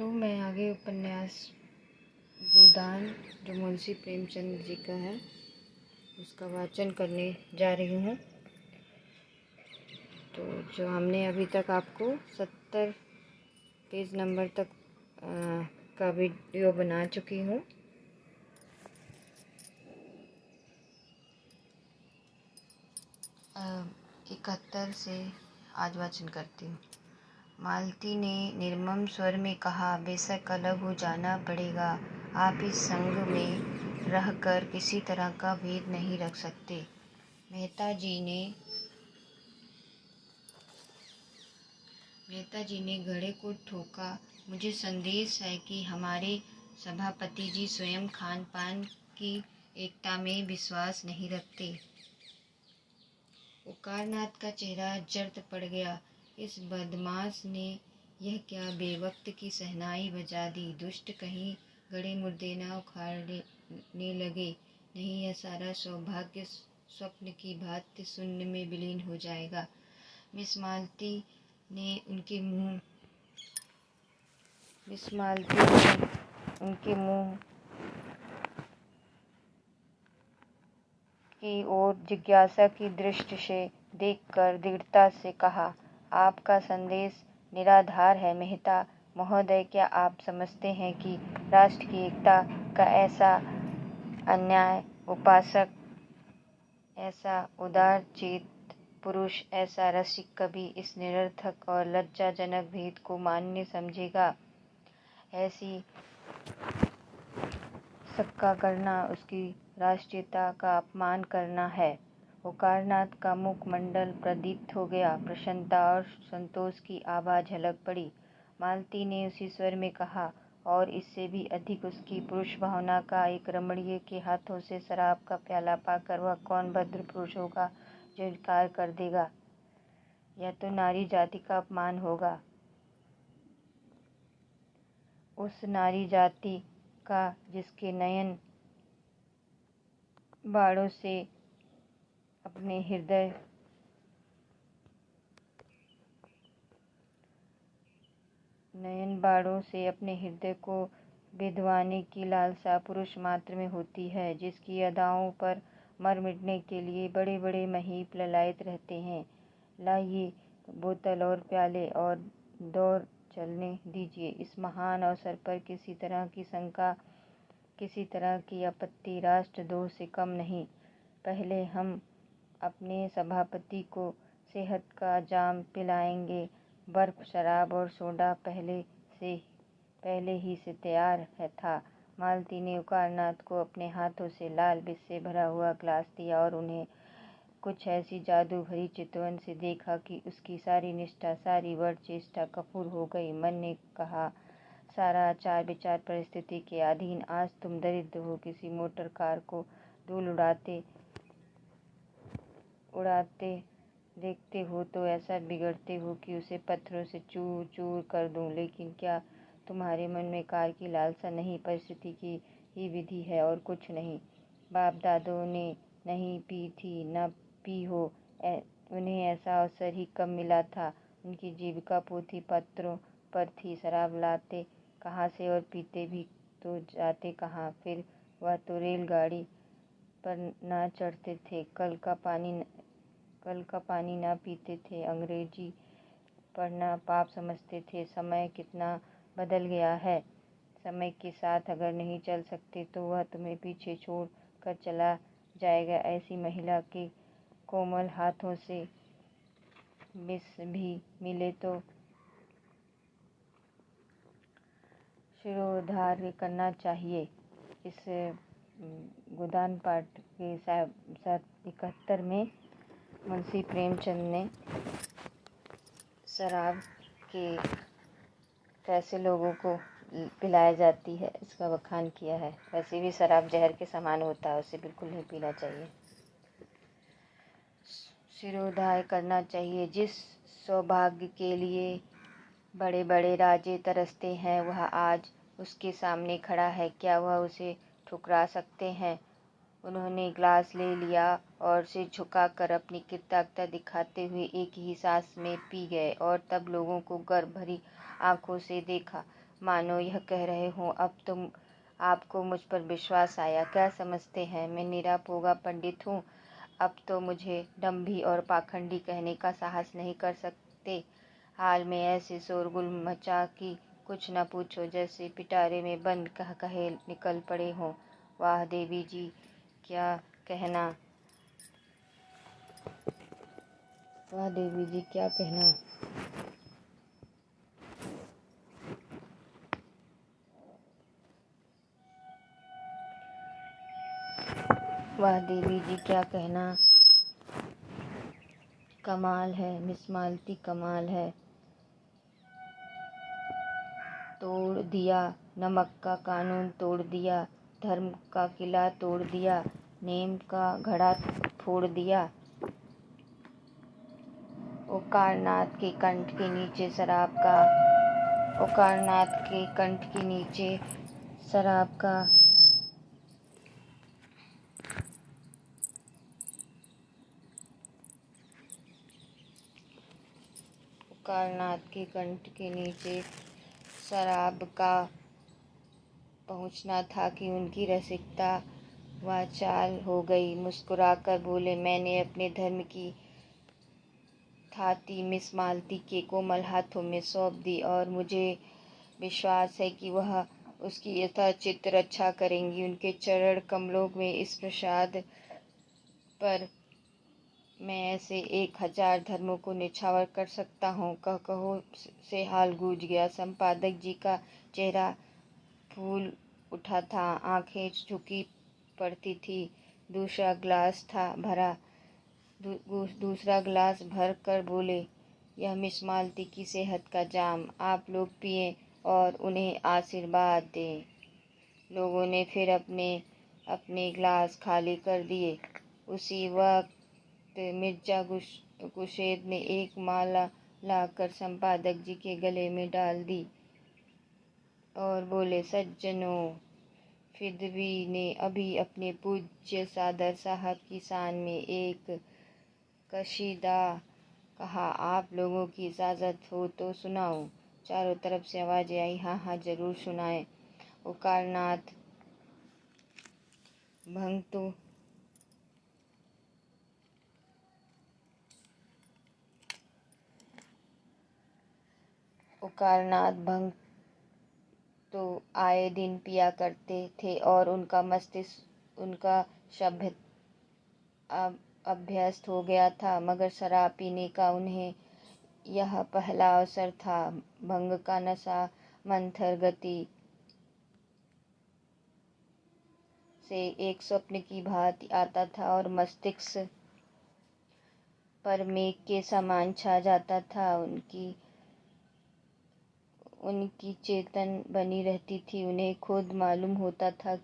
Hello, मैं आगे उपन्यास गोदान जो मुंशी प्रेमचंद जी का है उसका वाचन करने जा रही हूँ। तो जो हमने अभी तक आपको 70 पेज नंबर तक का वीडियो बना चुकी हूँ। अ, 71 से आज वाचन करती हूँ। मालती ने निर्मम स्वर में कहा, बेशक अलग हो जाना पड़ेगा। आप इस संग में रहकर किसी तरह का भेद नहीं रख सकते। मेहता जी ने घड़े को ठोका। मुझे संदेश है कि हमारे सभापति जी स्वयं खान पान की एकता में विश्वास नहीं रखते। उकारनाथ का चेहरा जर्द पड़ गया। इस बदमाश ने यह क्या बेवक्त की शहनाई बजा दी। दुष्ट कहीं गड़े मुर्दे न उखाड़ने लगे। नहीं, यह सारा सौभाग्य स्वप्न की भांति शून्य में विलीन हो जाएगा। मिस मालती ने उनके मुंह की ओर जिज्ञासा की दृष्टि से देखकर दृढ़ता से कहा, आपका संदेश निराधार है मेहता महोदय। क्या आप समझते हैं कि राष्ट्र की एकता का ऐसा अन्याय उपासक, ऐसा उदार चेत पुरुष, ऐसा रसिक कवि इस निरर्थक और लज्जाजनक भेद को मान्य समझेगा? ऐसी सक्का करना उसकी राष्ट्रीयता का अपमान करना है। उकारनाथ का मुखमंडल प्रदीप्त हो गया। प्रसन्नता और संतोष की आभा झलक पड़ी। मालती ने उसी स्वर में कहा, और इससे भी अधिक उसकी पुरुष भावना का, एक रमणीय के हाथों से शराब का प्याला पाकर वह कौन भद्र पुरुष होगा जो इनकार कर देगा? यह तो नारी जाति का अपमान होगा। उस नारी जाति का जिसके नयन बाड़ों से अपने हृदय को बिधवाने की लालसा पुरुष मात्र में होती है, जिसकी अदाओं पर मर मिटने के लिए बड़े बड़े महीप ललायत रहते हैं। लाइए बोतल और प्याले और दौर चलने दीजिए। इस महान अवसर पर किसी तरह की शंका, किसी तरह की आपत्ति राष्ट्रद्रोह से कम नहीं। पहले हम अपने सभापति को सेहत का जाम पिलाएंगे। बर्फ, शराब और सोडा पहले ही से तैयार था। मालती ने उकारनाथ को अपने हाथों से लाल बिस्से से भरा हुआ ग्लास दिया और उन्हें कुछ ऐसी जादू भरी चितवन से देखा कि उसकी सारी निष्ठा, सारी वर्ड चेष्टा कपूर हो गई। मन ने कहा, सारा आचार विचार परिस्थिति के अधीन। आज तुम दरिद्र हो, किसी मोटर कार को धूल उड़ाते देखते हो तो ऐसा बिगड़ते हो कि उसे पत्थरों से चूर चूर कर दूं। लेकिन क्या तुम्हारे मन में कार की लालसा नहीं? परिस्थिति की ही विधि है और कुछ नहीं। बाप दादों ने नहीं पी थी, न पी हो। उन्हें ऐसा अवसर ही कब मिला था? उनकी जीविका पोथी पत्रों पर थी। शराब लाते कहाँ से और पीते भी तो जाते कहाँ? फिर वह तो रेलगाड़ी पर ना चढ़ते थे, कल का पानी ना पीते थे, अंग्रेजी पढ़ना पाप समझते थे। समय कितना बदल गया है। समय के साथ अगर नहीं चल सकते तो वह तुम्हें पीछे छोड़ कर चला जाएगा। ऐसी महिला के कोमल हाथों से विष भी मिले तो शिरोधार्य करना चाहिए। इस गोदान पाठ के 71 में मुंशी प्रेमचंद ने शराब के कैसे लोगों को पिलाया जाती है इसका बखान किया है। वैसे भी शराब जहर के समान होता है, उसे बिल्कुल नहीं पीना चाहिए। शिरोधार्य करना चाहिए। जिस सौभाग्य के लिए बड़े बड़े राजे तरसते हैं वह आज उसके सामने खड़ा है। क्या वह उसे ठुकरा सकते हैं? उन्होंने ग्लास ले लिया और सिर झुकाकर अपनी कृतज्ञता दिखाते हुए एक ही सांस में पी गए और तब लोगों को गर्व भरी आंखों से देखा। मानो यह कह रहे हों, अब तुम आपको मुझ पर विश्वास आया। क्या समझते हैं मैं निरापोगा पंडित हूँ? अब तो मुझे डम्भी और पाखंडी कहने का साहस नहीं कर सकते। हाल में ऐसे शोरगुल मचा कि कुछ न पूछो, जैसे पिटारे में बंद कह कहे निकल पड़े हों। वाह देवी जी क्या कहना, वाह देवी जी क्या कहना। वाह देवी जी क्या कहना, कमाल है मिस मालती, कमाल है। तोड़ दिया नमक का कानून, तोड़ दिया धर्म का किला, तोड़ दिया नेम का घड़ा, फोड़ दिया। ओकारनाथ के कंठ के नीचे शराब का, ओकारनाथ के कंठ के नीचे शराब का ओकारनाथ के कंठ के नीचे शराब का पहुंचना था कि उनकी रसिकता वाचाल हो गई। मुस्कुराकर बोले, मैंने अपने धर्म की थाती मिस मालती के कोमल हाथों में सौंप दी और मुझे विश्वास है कि वह उसकी यथाचित रक्षा करेंगी। उनके चरण कमलों में इस प्रसाद पर मैं ऐसे 1000 धर्मों को निछावर कर सकता हूँ। कहो से हाल गूंज गया। संपादक जी का चेहरा फूल उठा था, आंखें झुकी पड़ती थी। दूसरा ग्लास था भरा, दूसरा ग्लास भर कर बोले, यह मिस मालती की सेहत का जाम, आप लोग पिए और उन्हें आशीर्वाद दें। लोगों ने फिर अपने अपने ग्लास खाली कर दिए। उसी वक्त मिर्जा गुशेद ने एक माला लाकर संपादक जी के गले में डाल दी और बोले, सज्जनों, फिदवी ने अभी अपने पूज्य सादर साहब की शान में एक कशीदा कहा, आप लोगों की इजाज़त हो तो सुनाऊं? चारों तरफ से आवाज़ें आई, हाँ हाँ जरूर सुनाएं। ओकारनाथ भंग तो ओकारनाथ भंग तो आए दिन पिया करते थे और उनका मस्तिष्क उनका सभ्य अभ्यस्त हो गया था, मगर शराब पीने का उन्हें यह पहला अवसर था। भंग का नशा मंथर गति से एक स्वप्न की भांति आता था और मस्तिष्क पर मेघ के समान छा जाता था। उनकी चेतन बनी रहती थी। उन्हें खुद मालूम होता था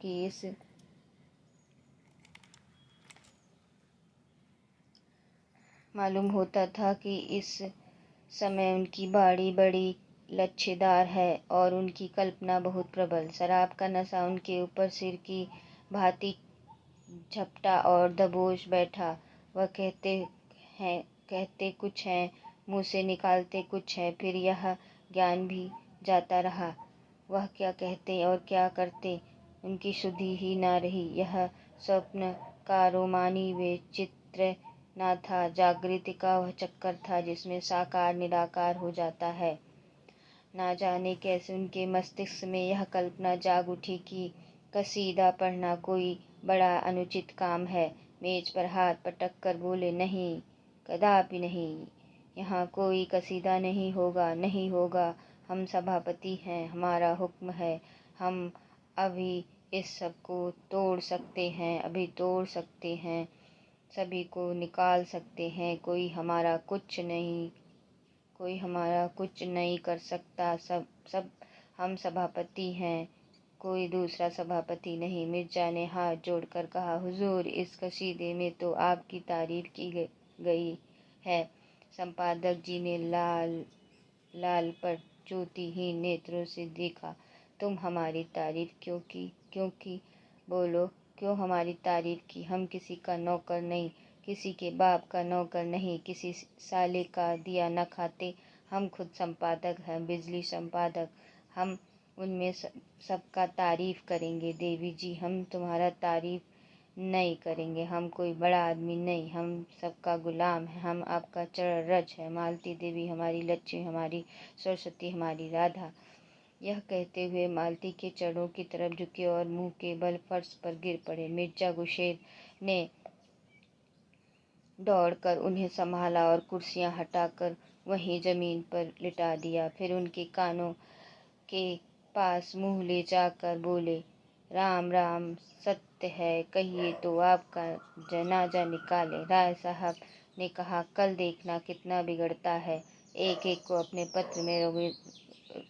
कि इस समय उनकी बाड़ी बड़ी लच्छेदार है और उनकी कल्पना बहुत प्रबल। शराब का नशा उनके ऊपर सिर की भांति झपटा और दबोच बैठा। वह कहते कुछ हैं, मुंह से निकालते कुछ है, फिर यह ज्ञान भी जाता रहा। वह क्या कहते और क्या करते उनकी सुधि ही न रही। यह स्वप्न का रोमानी विचित्र न था, जागृति का वह चक्कर था जिसमें साकार निराकार हो जाता है। ना जाने कैसे उनके मस्तिष्क में यह कल्पना जाग उठी कि कसीदा पढ़ना कोई बड़ा अनुचित काम है। मेज पर हाथ पटक कर बोले, नहीं, कदापि नहीं, यहाँ कोई कसीदा नहीं होगा, नहीं होगा। हम सभापति हैं, हमारा हुक्म है, हम अभी इस सब को तोड़ सकते हैं, अभी तोड़ सकते हैं, सभी को निकाल सकते हैं। कोई हमारा कुछ नहीं कर सकता। सब हम सभापति हैं, कोई दूसरा सभापति नहीं। मिर्जा ने हाथ जोड़कर कहा, हुजूर, इस कसीदे में तो आपकी तारीफ की गई है। संपादक जी ने लाल पर ज्योतिहीन नेत्रों से देखा। तुम हमारी तारीफ क्यों की? बोलो, क्यों हमारी तारीफ की? हम किसी का नौकर नहीं, किसी के बाप का नौकर नहीं, किसी साले का दिया न खाते। हम खुद संपादक हैं, बिजली संपादक। हम उनमें सबका तारीफ करेंगे। देवी जी, हम तुम्हारा तारीफ नहीं करेंगे, हम कोई बड़ा आदमी नहीं, हम सबका गुलाम है, हम आपका चरण रज है। मालती देवी हमारी लक्ष्मी, हमारी सरस्वती, हमारी राधा। यह कहते हुए मालती के चरणों की तरफ झुके और मुंह के बल फर्श पर गिर पड़े। मिर्जा गुशेर ने दौड़कर उन्हें संभाला और कुर्सियां हटाकर वहीं जमीन पर लिटा दिया। फिर उनके कानों के पास मुंह ले जाकर बोले, राम राम, सत्य है, कहिए तो आपका जनाजा निकाले। राय साहब ने कहा, कल देखना कितना बिगड़ता है, एक एक को अपने पत्र में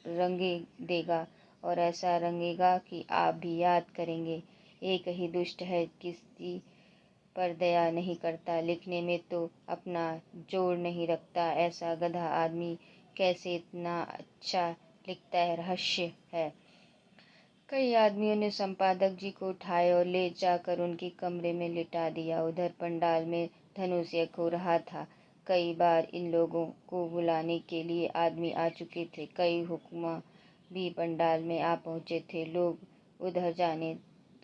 रंगे देगा और ऐसा रंगेगा कि आप भी याद करेंगे। एक ही दुष्ट है, किसी पर दया नहीं करता, लिखने में तो अपना जोड़ नहीं रखता। ऐसा गधा आदमी कैसे इतना अच्छा लिखता है, रहस्य है। कई आदमियों ने संपादक जी को उठाए और ले जाकर उनके कमरे में लिटा दिया। उधर पंडाल में धनुष्यक हो रहा था। कई बार इन लोगों को बुलाने के लिए आदमी आ चुके थे। कई हुक्मा भी पंडाल में आ पहुंचे थे। लोग उधर जाने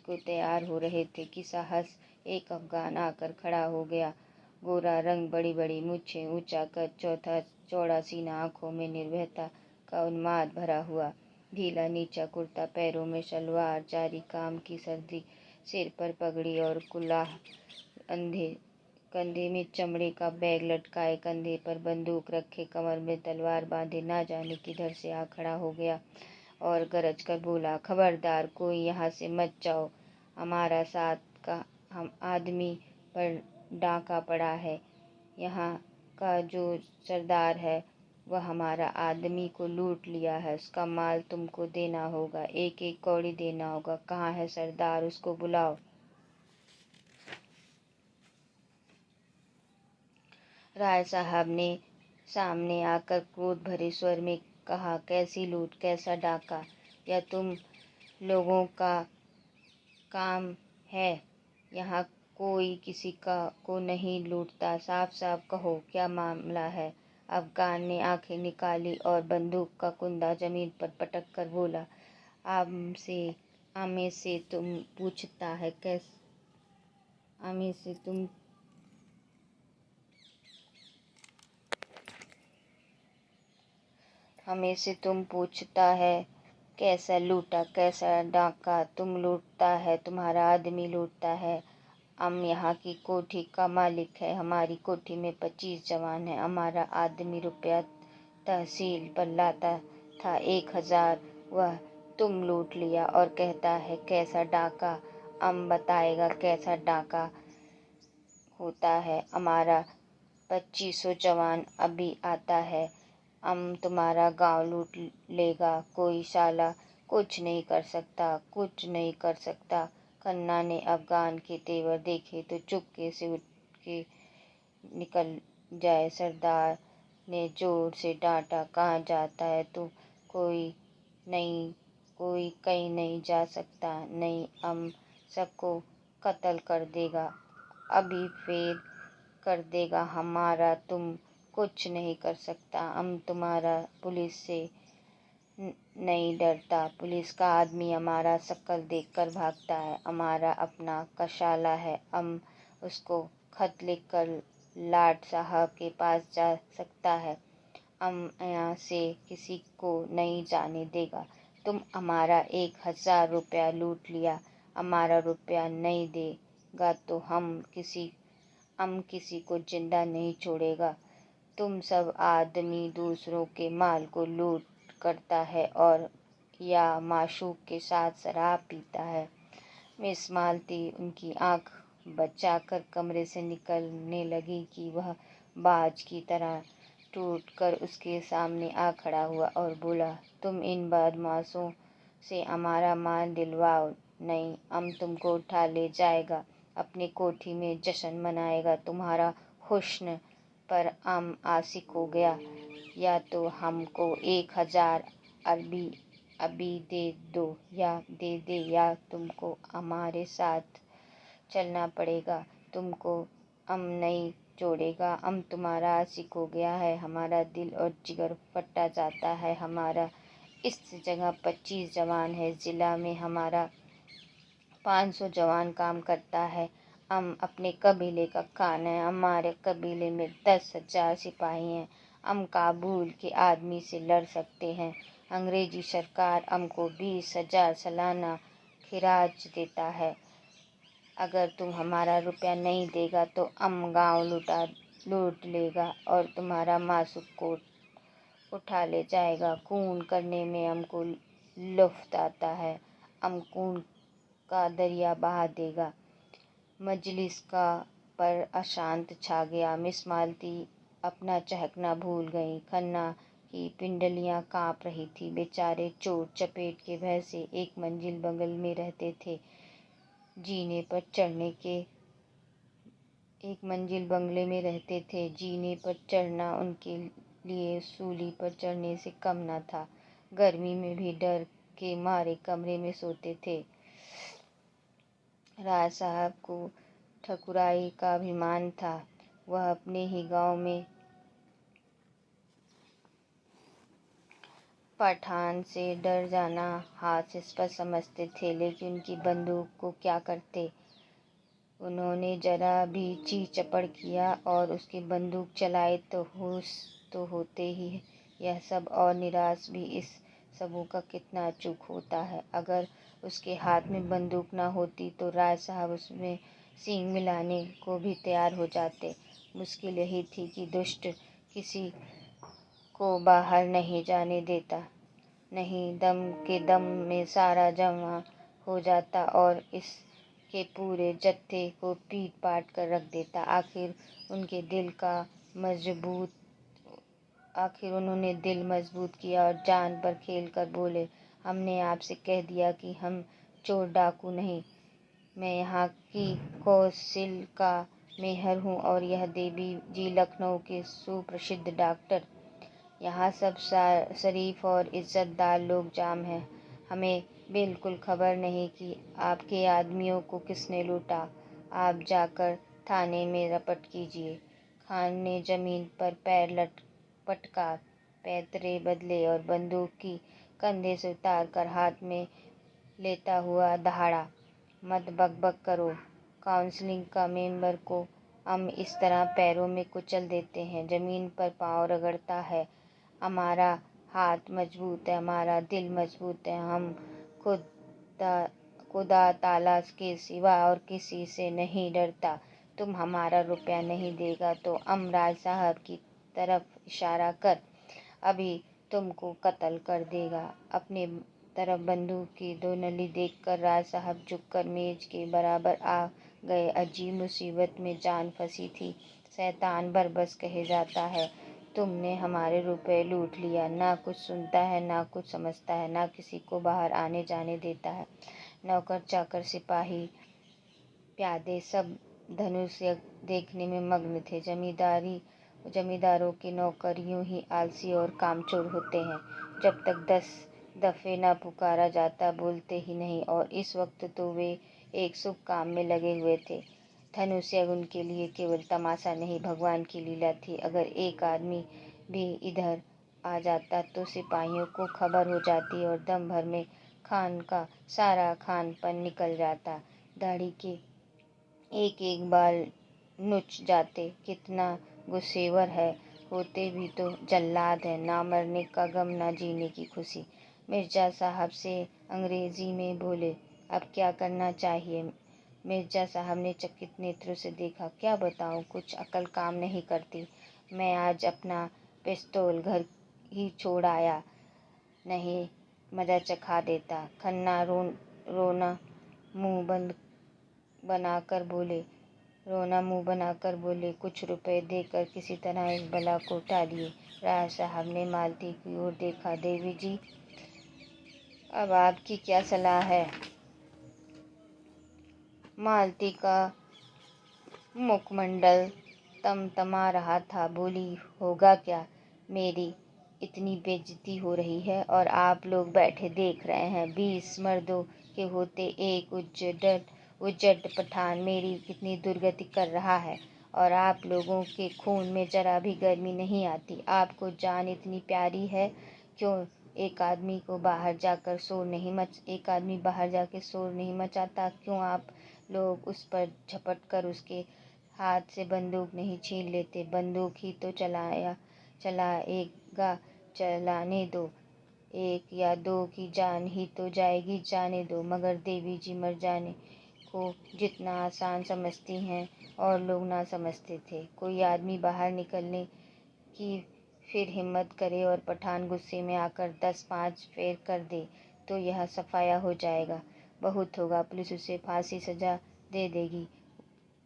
को तैयार हो रहे थे कि साहस एक अफगान आकर खड़ा हो गया। गोरा रंग, बड़ी बड़ी मूछें, ऊंचा कद, चौड़ा सीना, आंखों में निर्भयता का उन्माद भरा हुआ, ढीला नीचा कुर्ता, पैरों में शलवार, जारी काम की सर्दी, सिर पर पगड़ी और कुलाह, कंधे में चमड़े का बैग लटकाए, कंधे पर बंदूक रखे, कमर में तलवार बांधे, ना जाने किधर से आ खड़ा हो गया और गरज कर बोला, खबरदार, कोई यहाँ से मत जाओ, हमारा साथ का हम आदमी पर डाका पड़ा है। यहाँ का जो सरदार है वह हमारा आदमी को लूट लिया है, उसका माल तुमको देना होगा, एक एक कौड़ी देना होगा। कहाँ है सरदार, उसको बुलाओ। राय साहब ने सामने आकर क्रोध भरे स्वर में कहा, कैसी लूट, कैसा डाका, यह तुम लोगों का काम है? यहाँ कोई किसी को नहीं लूटता, साफ साफ कहो क्या मामला है। अफगान ने आंखें निकाली और बंदूक का कुंदा जमीन पर पटक कर बोला, आमे से तुम पूछता है कैसे, आमे से तुम हमें से तुम पूछता है कैसा लूटा, कैसा डाका, तुम लूटता है, तुम्हारा आदमी लूटता है। हम यहाँ की कोठी का मालिक है, हमारी कोठी में 25 जवान है, हमारा आदमी रुपया तहसील पर लाता था 1000, वह तुम लूट लिया और कहता है कैसा डाका। हम बताएगा कैसा डाका होता है, हमारा 2500 जवान अभी आता है, हम तुम्हारा गांव लूट लेगा, कोई साला कुछ नहीं कर सकता, कुछ नहीं कर सकता। खन्ना ने अफगान के तेवर देखे तो चुपके से उठ के निकल जाए। सरदार ने जोर से डांटा, कहाँ जाता है तू? कोई नहीं, कोई कहीं नहीं जा सकता, नहीं, हम सबको कत्ल कर देगा, अभी फेर कर देगा हमारा, तुम कुछ नहीं कर सकता। हम तुम्हारा पुलिस से नहीं डरता, पुलिस का आदमी हमारा शक्ल देखकर भागता है, हमारा अपना कशाला है, हम उसको खत लिखकर लाट साहब के पास जा सकता है, हम यहाँ से किसी को नहीं जाने देगा। तुम हमारा 1000 रुपया लूट लिया, हमारा रुपया नहीं देगा तो हम किसी को जिंदा नहीं छोड़ेगा। तुम सब आदमी दूसरों के माल को लूट करता है और या माशूक के साथ शराब पीता है। मिस मालती उनकी आंख बचाकर कमरे से निकलने लगी कि वह बाज की तरह टूटकर उसके सामने आ खड़ा हुआ और बोला, तुम इन बदमाशों से हमारा माल दिलवाओ, नहीं हम तुमको उठा ले जाएगा, अपनी कोठी में जश्न मनाएगा। तुम्हारा हुस्न पर हम आशिक हो गया, या तो हमको 1000 अरबी अभी दे दो, या दे दे, या तुमको हमारे साथ चलना पड़ेगा, तुमको हम नहीं छोड़ेगा, हम तुम्हारा आशिक हो गया है, हमारा दिल और जिगर फटा जाता है, हमारा इस जगह 25 जवान है। ज़िला में हमारा 500 जवान काम करता है। हम अपने कबीले का खान है। हमारे कबीले में 10,000 सिपाही हैं। हम काबुल के आदमी से लड़ सकते हैं। अंग्रेजी सरकार हमको 20,000 सालाना खिराज देता है। अगर तुम हमारा रुपया नहीं देगा तो हम गांव लूट लेगा और तुम्हारा मासूक को उठा ले जाएगा। खून करने में हमको लुत्फ़ आता है। हम खून का दरिया बहा देगा। मजलिस का पर अशांत छा गया। मिस मालती अपना चहकना भूल गई। खन्ना की पिंडलियां कांप रही थी। बेचारे चोट चपेट के भय से एक मंजिल बंगल में रहते थे। जीने पर चढ़ना उनके लिए सूली पर चढ़ने से कम न था। गर्मी में भी डर के मारे कमरे में सोते थे। राय साहब को ठकुराई का अभिमान था। वह अपने ही गांव में पठान से डर जाना हास्यास्पद समझते थे, लेकिन उनकी बंदूक को क्या करते। उन्होंने जरा भी ची चपड़ किया और उसकी बंदूक चलाई तो होश तो होते ही यह सब और निराश भी। इस सबों का कितना चूक होता है। अगर उसके हाथ में बंदूक न होती तो राय साहब उसमें सींग मिलाने को भी तैयार हो जाते। मुश्किल यही थी कि दुष्ट किसी को बाहर नहीं जाने देता, नहीं दम में सारा जमा हो जाता और इसके पूरे जत्थे को पीट पाट कर रख देता। आखिर उन्होंने दिल मजबूत किया और जान पर खेल कर बोले, हमने आपसे कह दिया कि हम चोर डाकू नहीं। मैं यहाँ की कौंसिल का मेयर हूँ और यह देवी जी लखनऊ के सुप्रसिद्ध डॉक्टर। यहाँ सब शरीफ और इज्जतदार लोग जाम हैं। हमें बिल्कुल खबर नहीं कि आपके आदमियों को किसने लूटा। आप जाकर थाने में रपट कीजिए। खान ने जमीन पर पैर पटका, पैतरे बदले और बंदूक की कंधे से उतार कर हाथ में लेता हुआ दहाड़ा, मत बकबक करो। काउंसिल का मेंबर को हम इस तरह पैरों में कुचल देते हैं, जमीन पर पाँव रगड़ता है। हमारा हाथ मजबूत है, हमारा दिल मजबूत है। हम खुदा ताला के सिवा और किसी से नहीं डरता। तुम हमारा रुपया नहीं देगा तो हम राय साहब की तरफ इशारा कर अभी तुमको कत्ल कर देगा। अपने तरफ बंदूक की दो नली देखकर राय साहब झुककर मेज के बराबर आ गए। अजीब मुसीबत में जान फंसी थी। शैतान बरबस कहे जाता है। तुमने हमारे रुपए लूट लिया। ना कुछ सुनता है, ना कुछ समझता है, ना किसी को बाहर आने जाने देता है। नौकर चाकर सिपाही प्यादे सब धनुष देखने में मग्न थे। जमींदारों के नौकर यूं ही आलसी और कामचोर होते हैं। जब तक 10 दफे न पुकारा जाता बोलते ही नहीं, और इस वक्त तो वे एक शुभ काम में लगे हुए थे। धनुष यज्ञ उनके लिए केवल तमाशा नहीं, भगवान की लीला थी। अगर एक आदमी भी इधर आ जाता तो सिपाहियों को खबर हो जाती और दम भर में खान का सारा खानपन निकल जाता। दाढ़ी के एक एक बाल नुच जाते। कितना गुस्सेवर है, होते भी तो जल्लाद है। ना मरने का गम, ना जीने की खुशी। मिर्जा साहब से अंग्रेजी में बोले, अब क्या करना चाहिए। मिर्जा साहब ने चकित नेत्रों से देखा। क्या बताऊं, कुछ अकल काम नहीं करती। मैं आज अपना पिस्तौल घर ही छोड़ आया, नहीं मजा चखा देता। खन्ना रोना मुंह बनाकर बोले, कुछ रुपए देकर किसी तरह इस बला को टालिए। राय साहब ने मालती की ओर देखा। देवी जी, अब आपकी क्या सलाह है। मालती का मुखमंडल तमतमा रहा था। बोली, होगा क्या, मेरी इतनी बेइज्जती हो रही है और आप लोग बैठे देख रहे हैं। 20 मर्दों के होते एक उजड़ पठान मेरी कितनी दुर्गति कर रहा है, और आप लोगों के खून में जरा भी गर्मी नहीं आती। आपको जान इतनी प्यारी है, क्यों एक आदमी बाहर जाकर शोर नहीं मचाता? क्यों आप लोग उस पर झपट कर उसके हाथ से बंदूक नहीं छीन लेते? बंदूक ही तो चलाएगा, चलाने दो। एक या दो की जान ही तो जाएगी, जाने दो। मगर देवी जी मर जाने को जितना आसान समझती हैं और लोग ना समझते थे। कोई आदमी बाहर निकलने की फिर हिम्मत करे और पठान गुस्से में आकर 10-5 फेर कर दे तो यह सफाया हो जाएगा। बहुत होगा, पुलिस उसे फांसी सजा दे देगी।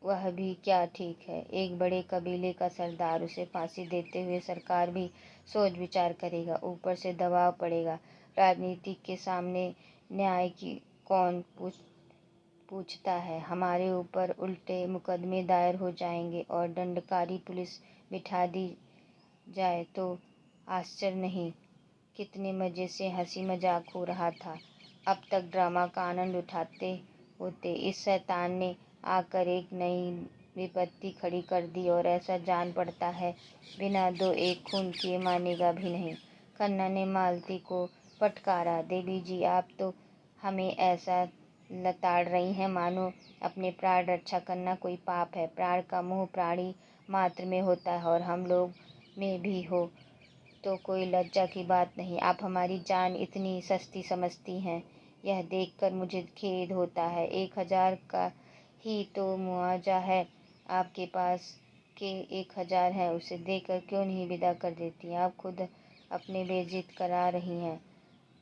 वह भी क्या ठीक है? एक बड़े कबीले का सरदार उसे फांसी देते हुए सरकार भी सोच विचार करेगा। ऊपर से दबाव पड़ेगा। राजनीति के सामने न्याय की कौन पूछता है? हमारे ऊपर उल्टे मुकदमे दायर हो जाएंगे और दंडकारी पुलिस बिठा दी जाए तो आश्चर्य नहीं। कितने मज़े से हंसी मजाक हो रहा था। अब तक ड्रामा का आनंद उठाते होते इस शैतान ने आकर एक नई विपत्ति खड़ी कर दी और ऐसा जान पड़ता है बिना 2-1 खून किए मानेगा भी नहीं। खन्ना ने मालती को फटकारा, देवी जी आप तो हमें ऐसा लताड़ रही हैं मानो अपने प्राण रक्षा करना कोई पाप है। प्राण का मोह प्राणी मात्र में होता है और हम लोग में भी हो तो कोई लज्जा की बात नहीं। आप हमारी जान इतनी सस्ती समझती हैं, यह देखकर मुझे खेद होता है। 1000 का ही तो मुआवजा है आपके पास के 1000 है, उसे देकर क्यों नहीं विदा कर देती? आप खुद अपने बेइज्जत करा रही हैं,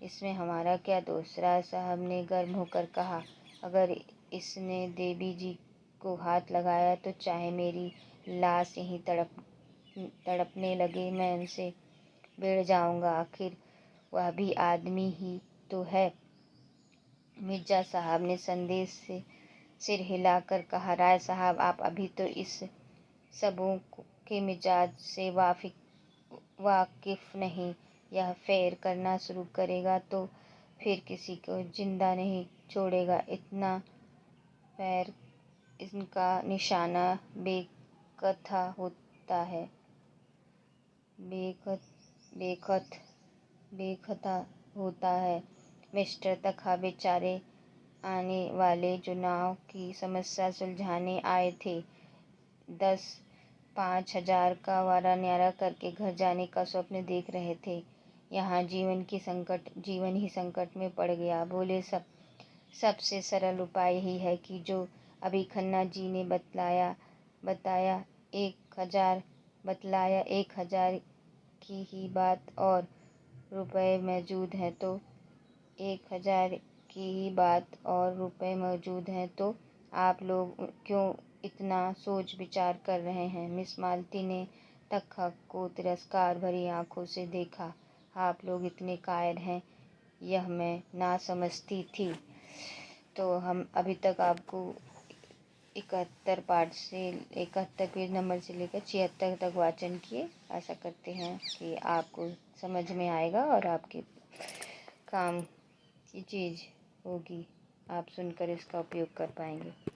इसमें हमारा क्या दोष? राय साहब ने गर्म होकर कहा, अगर इसने देवी जी को हाथ लगाया तो चाहे मेरी लाश यहीं तड़पने लगे, मैं उनसे भिड़ जाऊंगा। आखिर वह भी आदमी ही तो है। मिर्जा साहब ने संदेश से सिर हिलाकर कहा, राय साहब आप अभी तो इस सबों के मिजाज से वाकिफ नहीं। यह फेर करना शुरू करेगा तो फिर किसी को जिंदा नहीं छोड़ेगा। इतना पैर इनका निशाना बेखता होता है, बेखता होता है। मिस्टर तखा बेचारे आने वाले चुनाव की समस्या सुलझाने आए थे। 10-5 हजार का वारा न्यारा करके घर जाने का स्वप्न देख रहे थे। यहाँ जीवन ही संकट में पड़ गया। बोले सबसे सरल उपाय यही है कि जो अभी खन्ना जी ने बताया 1000 की ही बात और रुपए मौजूद हैं तो 1000 की ही बात और रुपए मौजूद हैं तो आप लोग क्यों इतना सोच विचार कर रहे हैं? मिस मालती ने तखा को तिरस्कार भरी आंखों से देखा। आप लोग इतने कायर हैं, यह मैं ना समझती थी। तो हम अभी तक आपको 71 पेज नंबर से लेकर 76 तक वाचन किए। आशा करते हैं कि आपको समझ में आएगा और आपके काम की चीज़ होगी, आप सुनकर इसका उपयोग कर पाएंगे।